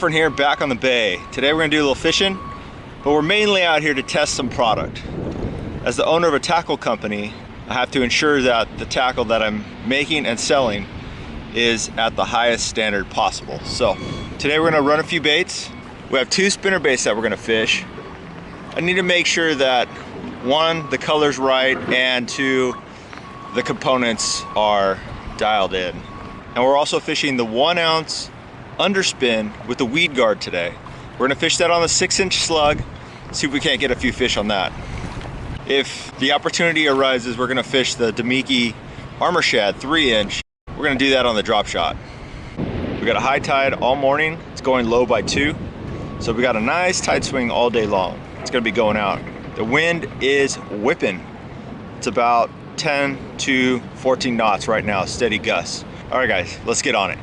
different here, back on the bay. Today we're gonna do a little fishing, but we're mainly out here to test some product. As the owner of a tackle company, I have to ensure that the tackle that I'm making and selling is at the highest standard possible. So today we're gonna run a few baits. We have 2 spinner baits that we're gonna fish. I need to make sure that 1, the color's right, and 2, the components are dialed in. And we're also fishing the 1 ounce underspin with the weed guard today. We're gonna fish that on the 6-inch slug, see if we can't get a few fish on that. If the opportunity arises, we're gonna fish the Damiki armor shad 3-inch. We're gonna do that on the drop shot. We got a high tide all morning. It's going low by 2. So we got a nice tide swing all day long. It's gonna be going out. The wind is whipping. It's about 10 to 14 knots right now, steady gusts. All right guys, let's get on it.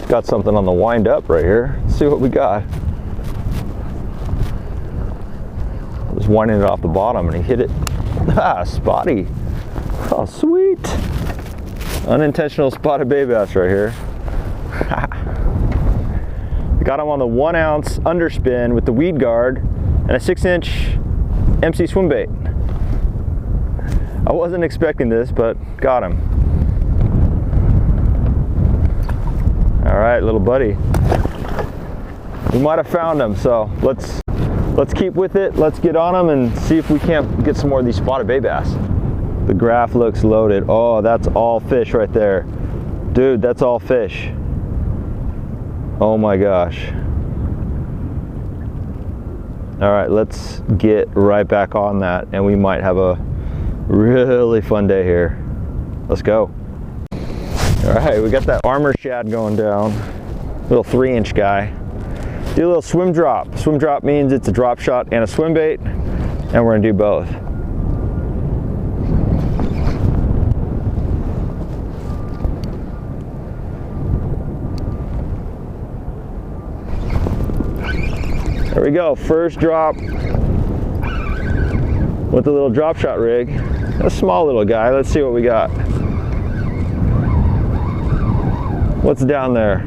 Got something on the wind up right here. Let's see what we got. Just winding it off the bottom and he hit it. Ah, spotty. Oh, sweet. Unintentional spotted bay bass right here. Got him on the 1 ounce underspin with the weed guard and a 6-inch MC swim bait. I wasn't expecting this, but got him. All right, little buddy. We might have found him, so let's keep with it. Let's get on him and see if we can't get some more of these spotted bay bass. The graph looks loaded. Oh, that's all fish right there. Dude, that's all fish. Oh my gosh. All right, let's get right back on that and we might have a really fun day here. Let's go. All right, we got that armor shad going down. Little 3-inch guy. Do a little swim drop. Swim drop means it's a drop shot and a swim bait, and we're gonna do both. There we go, first drop with the little drop shot rig. A small little guy, let's see what we got. What's down there?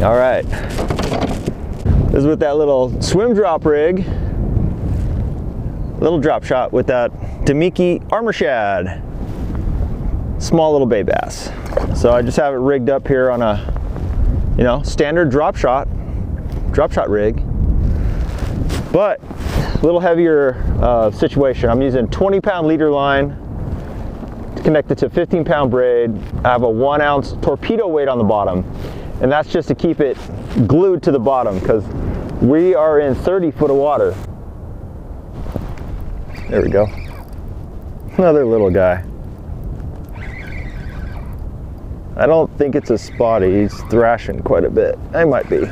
All right, this is with that little swim drop rig. Little drop shot with that Damiki armor shad. Small little bay bass. So I just have it rigged up here on a, you know, standard drop shot rig, but a little heavier situation. I'm using 20-pound leader line to connect it to 15-pound braid. I have a 1 ounce torpedo weight on the bottom, and that's just to keep it glued to the bottom because we are in 30 foot of water. There we go. Another little guy. I don't think it's a spotty. He's thrashing quite a bit. He might be.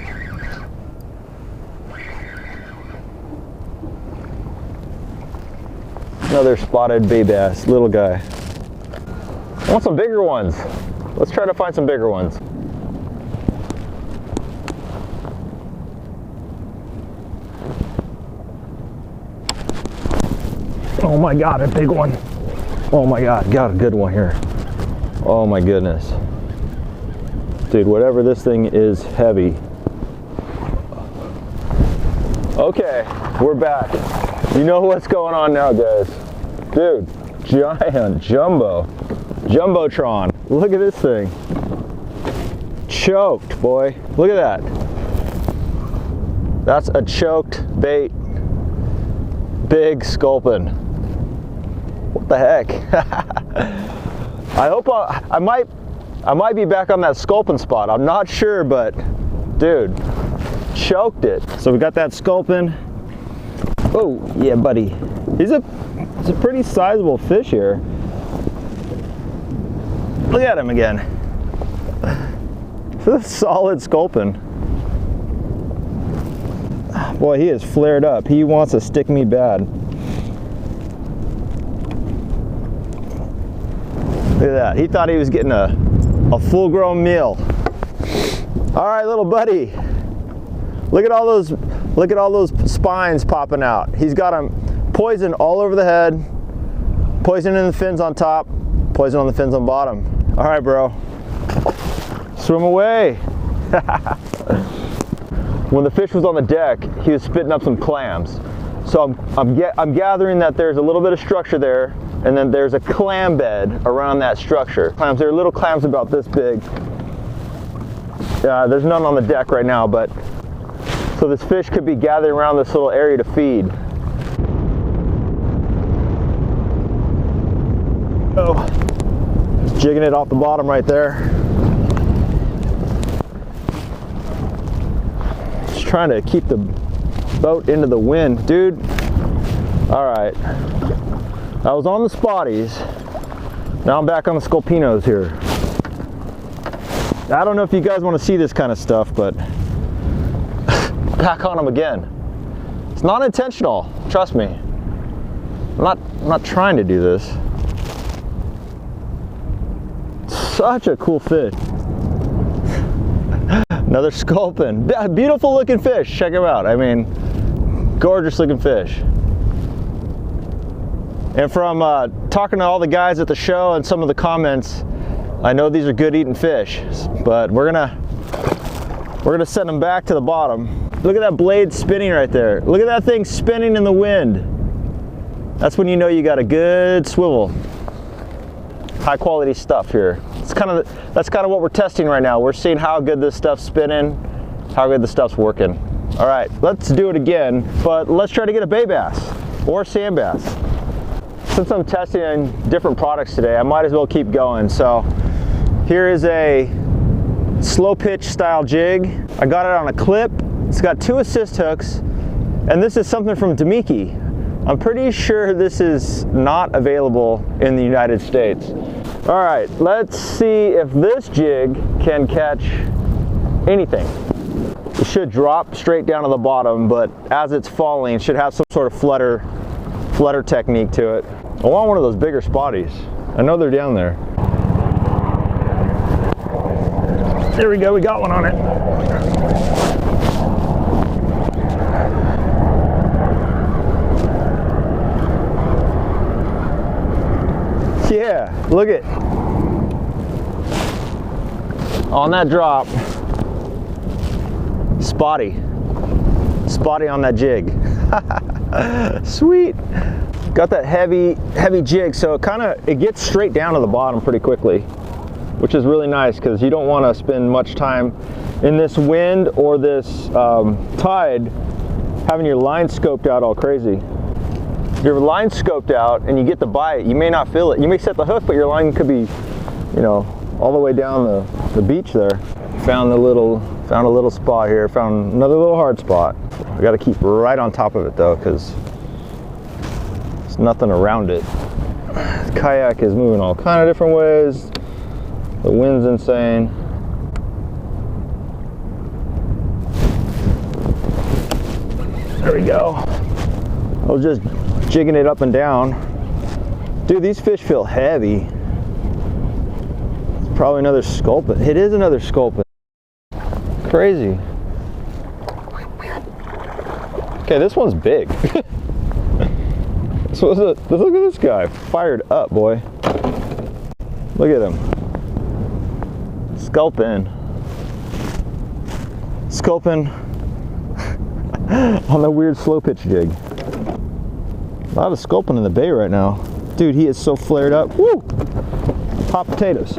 Another spotted bay bass, little guy. I want some bigger ones. Let's try to find some bigger ones. Oh my God, a big one. Oh my God, got a good one here. Oh my goodness. Dude, whatever this thing is, heavy. Okay, we're back. You know what's going on now, guys. Dude, giant jumbotron. Look at this thing. Choked, boy. Look at that. That's a choked bait. Big sculpin. What the heck? I hope I might be back on that sculpin spot. I'm not sure, but dude, choked it. So we got that sculpin. Oh yeah, buddy. He's a pretty sizable fish here. Look at him again. This is a solid sculpin. Boy, he is flared up. He wants to stick me bad. Look at that. He thought he was getting a full-grown meal. All right, little buddy. Look at all those spines popping out. He's got them poison all over the head, poison in the fins on top, poison on the fins on bottom. All right, bro, swim away. When the fish was on the deck, he was spitting up some clams. So I'm gathering that there's a little bit of structure there, and then there's a clam bed around that structure. Clams, there are little clams about this big. There's none on the deck right now, but so this fish could be gathering around this little area to feed. Oh, just jigging it off the bottom right there. Just trying to keep the boat into the wind, dude. All right, I was on the spotties. Now I'm back on the Sculpinos here. I don't know if you guys want to see this kind of stuff, but back on them again. It's not intentional, trust me. I'm not trying to do this. Such a cool fish. Another sculpin. Beautiful looking fish, check him out. I mean, gorgeous looking fish. And from talking to all the guys at the show and some of the comments, I know these are good eating fish, but we're gonna send them back to the bottom. Look at that blade spinning right there. Look at that thing spinning in the wind. That's when you know you got a good swivel. High quality stuff here. That's kind of what we're testing right now. We're seeing how good this stuff's spinning, how good the stuff's working. All right, let's do it again, but let's try to get a bay bass or sand bass. Since I'm testing different products today, I might as well keep going. So here is a slow pitch style jig. I got it on a clip. It's got 2 assist hooks, and this is something from Damiki. I'm pretty sure this is not available in the United States. All right, let's see if this jig can catch anything. It should drop straight down to the bottom, but as it's falling, it should have some sort of flutter technique to it. I want one of those bigger spotties. I know they're down there. There we go, we got one on it. Yeah, look it. On that drop, spotty on that jig. Sweet. Got that heavy jig, so it gets straight down to the bottom pretty quickly, which is really nice because you don't want to spend much time in this wind or this tide having your line scoped out all crazy. If your line's scoped out and you get the bite, you may not feel it. You may set the hook, but your line could be, you know, all the way down the beach there. Found a little spot here. Found another little hard spot. I got to keep right on top of it though, because there's nothing around it. The kayak is moving all kind of different ways. The wind's insane. There we go. I was just jigging it up and down. Dude, these fish feel heavy. It's probably another sculpin. It is another sculpin. Crazy. Okay, this one's big. So look at this guy, fired up, boy. Look at him. Sculpin on the weird slow pitch jig. A lot of sculpin in the bay right now. Dude, he is so flared up. Woo! Hot potatoes.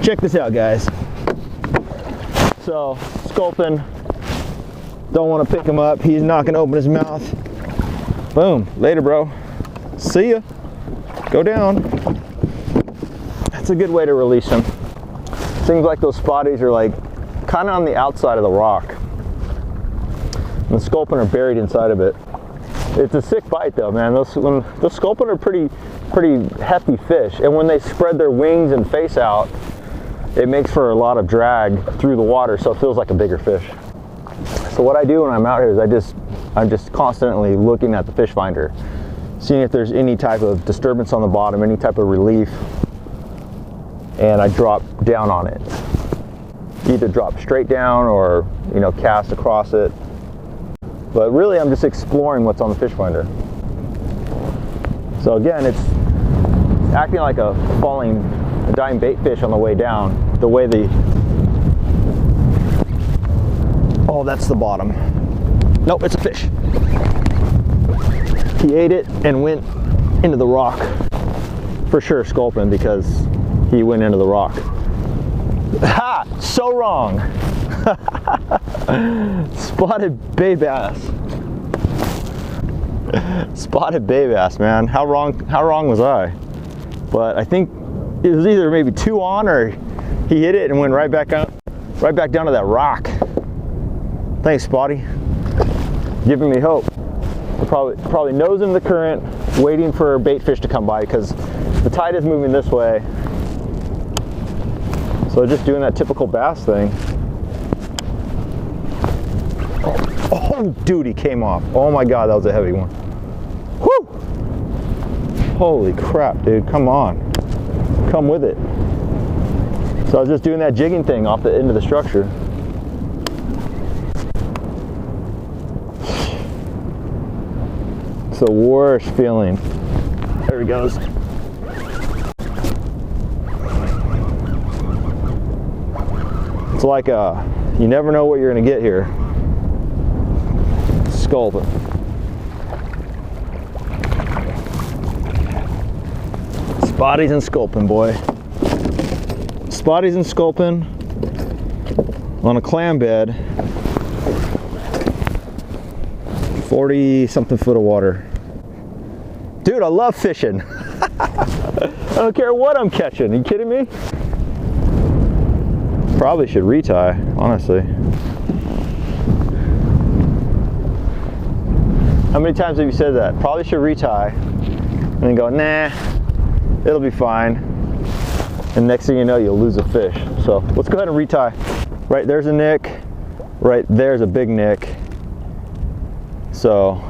Check this out, guys. So, sculpin. Don't want to pick him up. He's not going to open his mouth. Boom. Later, bro. See ya. Go down. That's a good way to release him. Seems like those spotties are like kind of on the outside of the rock. And the sculpin are buried inside of it. It's a sick bite though, man. Those sculpin are pretty hefty fish, and when they spread their wings and face out, it makes for a lot of drag through the water, so it feels like a bigger fish. So what I do when I'm out here is I'm just constantly looking at the fish finder, seeing if there's any type of disturbance on the bottom, any type of relief, and I drop down on it. Either drop straight down or, you know, cast across it. but really I'm just exploring what's on the fish finder. So again, it's acting like a dying bait fish on the way down. The way oh, that's the bottom. Nope, it's a fish. He ate it and went into the rock. For sure sculpin, because he went into the rock. Ha! So wrong! Spotted bay bass. Spotted bay bass, man. How wrong was I? But I think it was either maybe 2 on, or he hit it and went right back down to that rock. Thanks, Spotty. Giving me hope. We're probably nose into the current, waiting for bait fish to come by because the tide is moving this way. So just doing that typical bass thing. Oh, dude, he came off. Oh my God, that was a heavy one. Whew! Holy crap, dude, come on. Come with it. So I was just doing that jigging thing off the end of the structure. It's the worst feeling. There he goes. It's like you never know what you're gonna get here. Sculpin. Spotties and sculpin, boy. Spotties and sculpin on a clam bed. 40 something foot of water. Dude, I love fishing. I don't care what I'm catching. Are you kidding me? Probably should retie, honestly. How many times have you said that? Probably should retie. And then go, nah, it'll be fine. And next thing you know, you'll lose a fish. So let's go ahead and retie. Right there's a nick. Right there's a big nick. So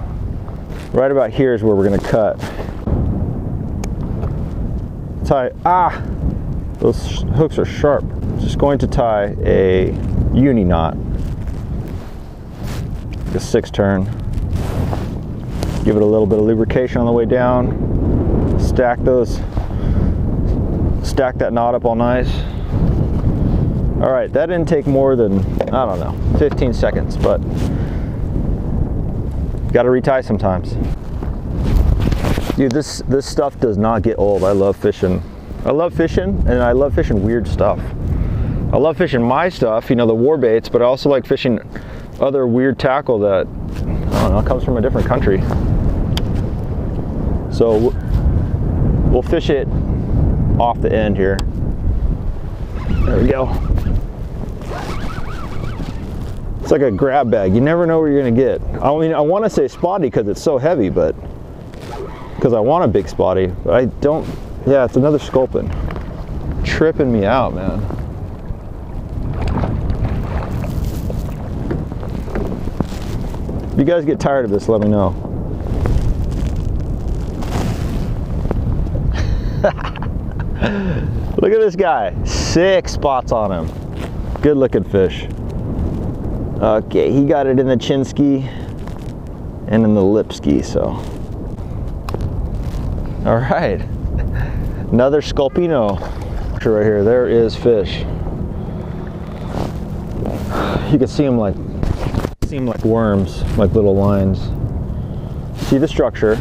right about here is where we're gonna cut. Tie, those hooks are sharp. Just going to tie a uni knot, like a 6 turn. Give it a little bit of lubrication on the way down. Stack that knot up all nice. All right, that didn't take more than, I don't know, 15 seconds, but got to retie sometimes. Dude, this stuff does not get old. I love fishing. I love fishing, and I love fishing weird stuff. I love fishing my stuff, you know, the WARBAITS, but I also like fishing other weird tackle that, I don't know, comes from a different country. So we'll fish it off the end here. There we go. It's like a grab bag. You never know where you're gonna get. I mean, I want to say spotty because it's so heavy, but because I want a big spotty, but I don't. Yeah, it's another sculpin. Tripping me out, man. If you guys get tired of this, let me know. Look at this guy. 6 spots on him. Good looking fish. Okay, he got it in the chinski and in the lipski, so. All right, another sculpino. Right here, there is fish. You can see them like worms, like little lines. See the structure.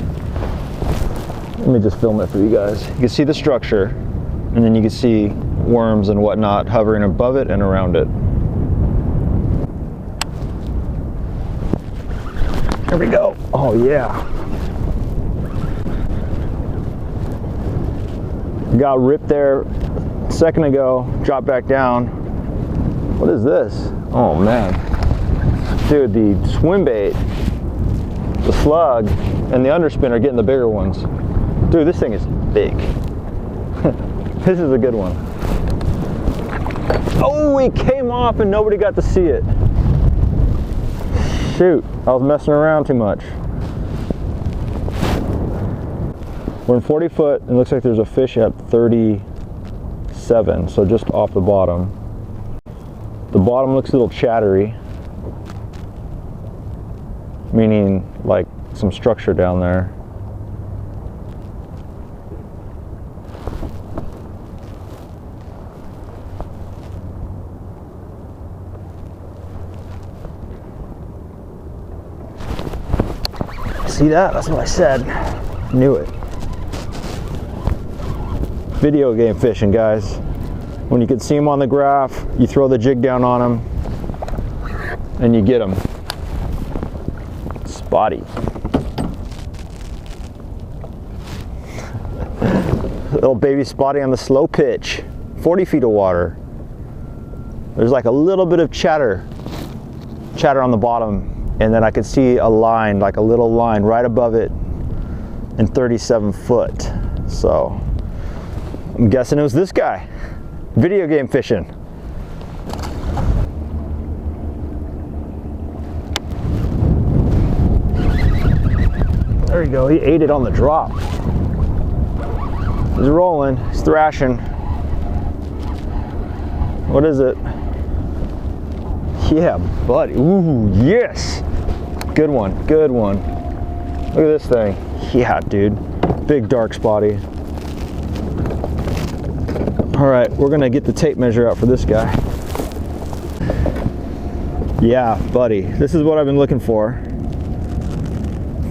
Let me just film it for you guys. You can see the structure, and then you can see worms and whatnot hovering above it and around it. Here we go. Oh yeah. Got ripped there a second ago, dropped back down. What is this? Oh man. Dude, the swim bait, the slug, and the underspin are getting the bigger ones. Dude, this thing is big. This is a good one. Oh, he came off and nobody got to see it. Shoot, I was messing around too much. We're in 40 foot, and it looks like there's a fish at 37, so just off the bottom. The bottom looks a little chattery. meaning like some structure down there. See that? That's what I said. Knew it. Video game fishing, guys. When you can see them on the graph, you throw the jig down on them and you get them. Spotty. Little baby spotty on the slow pitch. 40 feet of water. There's like a little bit of chatter on the bottom, and then I could see a line, like a little line right above it, and 37 foot. So I'm guessing it was this guy. Video game fishing. There you go, he ate it on the drop. He's rolling, he's thrashing. What is it? Yeah, buddy. Ooh, yes. Good one, good one. Look at this thing. Yeah, dude. Big dark spotty. All right, we're gonna get the tape measure out for this guy. Yeah, buddy. This is what I've been looking for.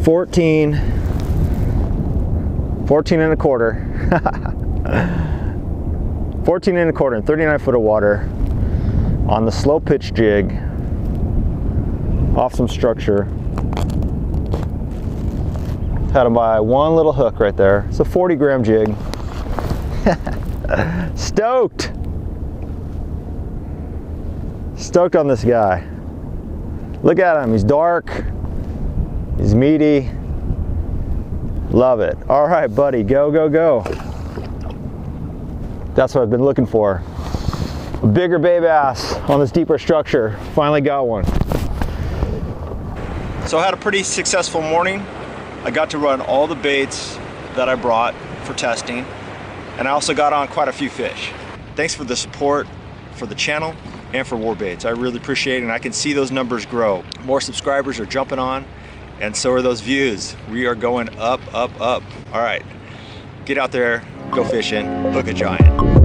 14 and a quarter. 14 and a quarter and 39 foot of water on the slow pitch jig off some structure. Had him by one little hook right there. It's a 40 gram jig. Stoked! Stoked on this guy. Look at him, he's dark, he's meaty. Love it. All right, buddy, go, go, go. That's what I've been looking for. A bigger bay bass on this deeper structure. Finally got one. So I had a pretty successful morning. I got to run all the baits that I brought for testing, and I also got on quite a few fish. Thanks for the support for the channel and for WARBAITS. I really appreciate it, and I can see those numbers grow. More subscribers are jumping on, and so are those views. We are going up, up, up. All right, get out there, go fishing, hook a giant.